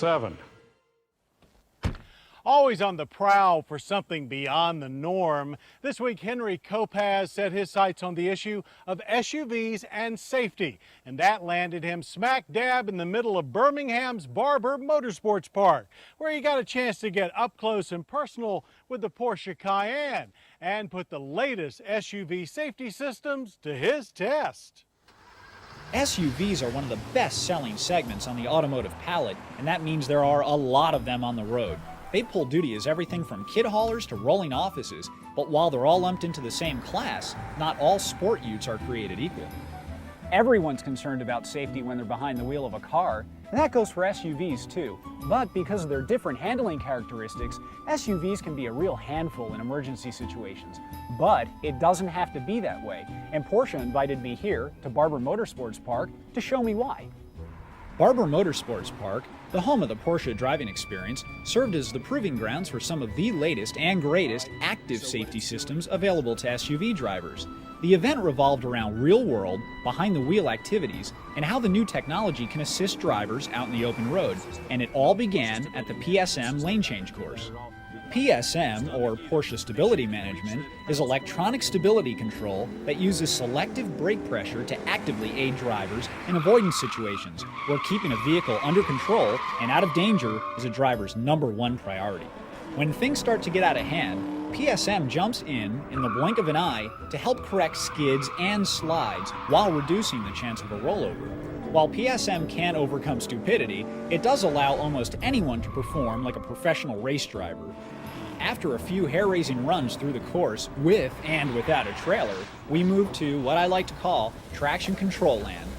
7. Always on the prowl for something beyond the norm, this week Henry Kopaz set his sights on the issue of SUVs and safety, and that landed him smack dab in the middle of Birmingham's Barber Motorsports Park, where he got a chance to get up close and personal with the Porsche Cayenne and put the latest SUV safety systems to his test. SUVs are one of the best-selling segments on the automotive palette, and that means there are a lot of them on the road. They pull duty as everything from kid haulers to rolling offices, but while they're all lumped into the same class, not all sport utes are created equal. Everyone's concerned about safety when they're behind the wheel of a car, and that goes for SUVs too. But because of their different handling characteristics, SUVs can be a real handful in emergency situations. But it doesn't have to be that way, and Porsche invited me here to Barber Motorsports Park to show me why. Barber Motorsports Park, the home of the Porsche driving experience, served as the proving grounds for some of the latest and greatest active safety systems available to SUV drivers. The event revolved around real-world, behind-the-wheel activities and how the new technology can assist drivers out in the open road, and it all began at the PSM lane change course. PSM, or Porsche Stability Management, is electronic stability control that uses selective brake pressure to actively aid drivers in avoidance situations where keeping a vehicle under control and out of danger is a driver's #1 priority. When things start to get out of hand, PSM jumps in the blink of an eye to help correct skids and slides while reducing the chance of a rollover. While PSM can overcome stupidity, it does allow almost anyone to perform like a professional race driver. After a few hair-raising runs through the course, with and without a trailer, we move to what I like to call traction control land.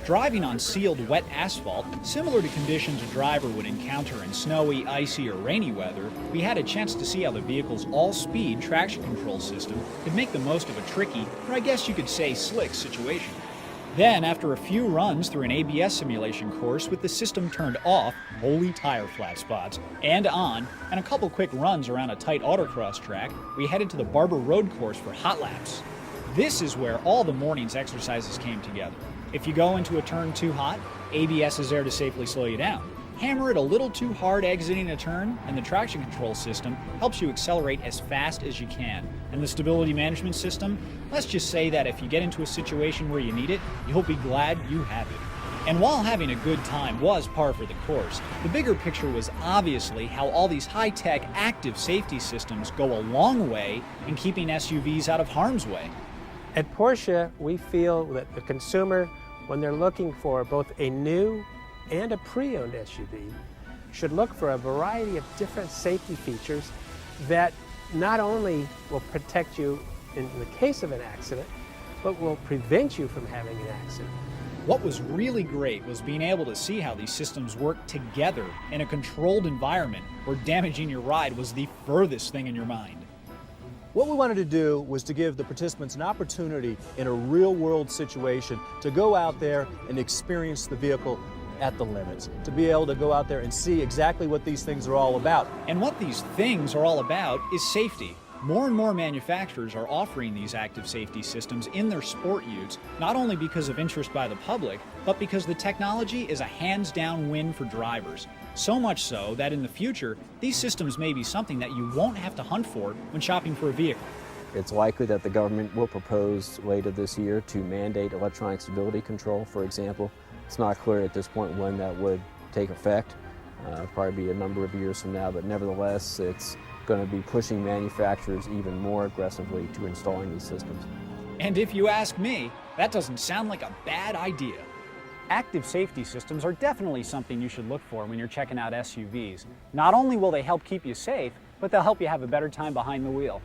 Driving on sealed wet asphalt, similar to conditions a driver would encounter in snowy, icy, or rainy weather, we had a chance to see how the vehicle's all-speed traction control system could make the most of a tricky, or I guess you could say slick, situation. Then, after a few runs through an ABS simulation course with the system turned off, holy tire flat spots, and on, and a couple quick runs around a tight autocross track, we headed to the Barber Road course for hot laps. This is where all the morning's exercises came together. If you go into a turn too hot, ABS is there to safely slow you down. Hammer it a little too hard exiting a turn, and the traction control system helps you accelerate as fast as you can. And the stability management system, let's just say that if you get into a situation where you need it, you'll be glad you have it. And while having a good time was par for the course, the bigger picture was obviously how all these high-tech active safety systems go a long way in keeping SUVs out of harm's way. At Porsche, we feel that the consumer, when they're looking for both a new and a pre-owned SUV, should look for a variety of different safety features that not only will protect you in the case of an accident, but will prevent you from having an accident. What was really great was being able to see how these systems work together in a controlled environment where damaging your ride was the furthest thing in your mind. What we wanted to do was to give the participants an opportunity in a real-world situation to go out there and experience the vehicle at the limits, to be able to go out there and see exactly what these things are all about. And what these things are all about is safety. More and more manufacturers are offering these active safety systems in their sport utes, not only because of interest by the public, but because the technology is a hands-down win for drivers. So much so that in the future, these systems may be something that you won't have to hunt for when shopping for a vehicle. It's likely that the government will propose later this year to mandate electronic stability control, for example. It's not clear at this point when that would take effect. Probably be a number of years from now, but nevertheless, it's going to be pushing manufacturers even more aggressively to installing these systems. And if you ask me, that doesn't sound like a bad idea. Active safety systems are definitely something you should look for when you're checking out SUVs. Not only will they help keep you safe, but they'll help you have a better time behind the wheel.